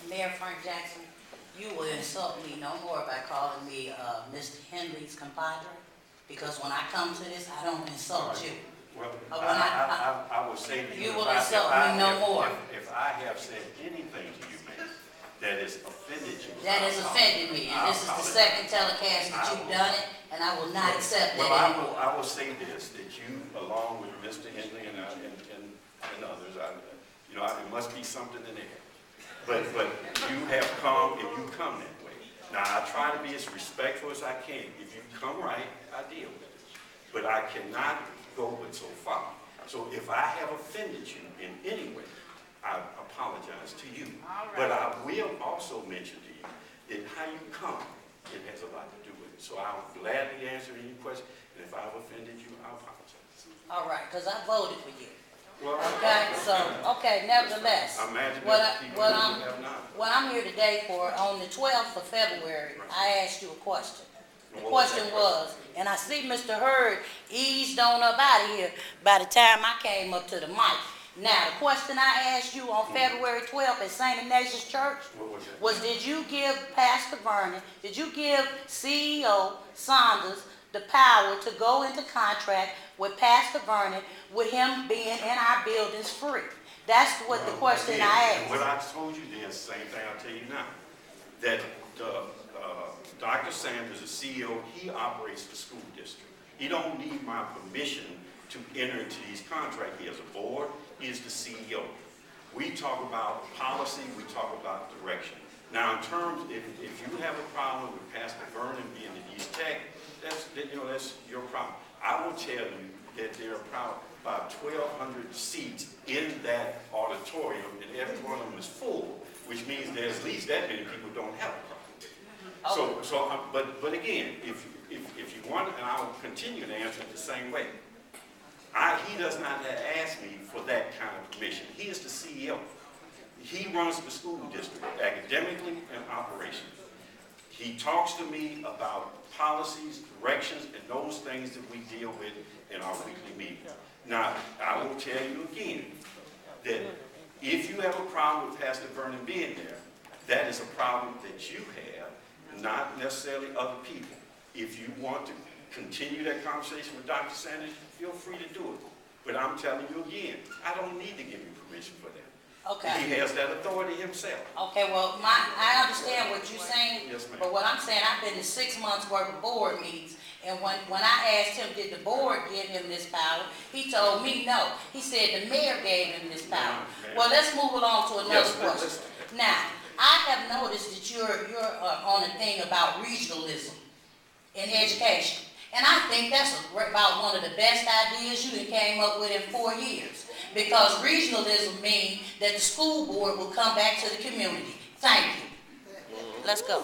Mayor Frank Jackson, you will insult me no more by calling me Mr. Henley's compadre, because when I come to this, I don't insult you. Well, When I will say to you, you will insult me no more. If I have said anything to you, man, that has offended you. That has offended me, and this is the second telecast that you've done it, and I will not accept that anymore. I will say this, that you, along with Mr. Henley and others, it must be something in there. But you have come, and you come that way. Now, I try to be as respectful as I can. If you come right, I deal with it. But I cannot go but so far. So if I have offended you in any way, I apologize to you. Right. But I will also mention to you that how you come, it has a lot to do with it. So I'll gladly answer any question, and if I've offended you, I apologize. All right, because I voted for you. Well, Okay, nevertheless, imagine what I'm here today for, on the 12th of February, I asked you a question. The question was, and I see Mr. Hurd eased on up out of here by the time I came up to the mic. Now, the question I asked you on February 12th at St. Ignatius Church was, did you give Pastor Vernon, did you give CEO Saunders the power to go into contract with Pastor Vernon with him being in our buildings free? That's what the question I asked. And what I told you then, same thing I'll tell you now, that Dr. Sanders, the CEO, he operates the school district. He don't need my permission to enter into these contracts. He has a board, he is the CEO. We talk about policy, we talk about direction. Now, in terms, if you have a problem with Pastor Vernon being at East Tech, that's your problem. I will tell you that there are probably about 1,200 seats in that auditorium, and every one of them is full, which means there's at least that many people don't have a problem. But again, if you want, and I'll continue to answer it the same way. He does not ask me for that kind of permission. He is the CEO. He runs the school district academically and operationally. He talks to me about policies, directions, and those things that we deal with in our weekly meetings. Now, I will tell you again that if you have a problem with Pastor Vernon being there, that is a problem that you have, not necessarily other people. If you want to continue that conversation with Dr. Sanders, feel free to do it. But I'm telling you again, I don't need to give you permission for that. Okay. He has that authority himself. Okay, well, I understand what you're saying. Yes, ma'am. But what I'm saying, I've been to 6 months worth of board meetings, and when I asked him, did the board give him this power, he told me no. He said the mayor gave him this power. Well, let's move along to another question. Now, I have noticed that you're on a thing about regionalism in education. And I think that's about one of the best ideas you came up with in 4 years. Because regionalism means that the school board will come back to the community. Thank you. Let's go.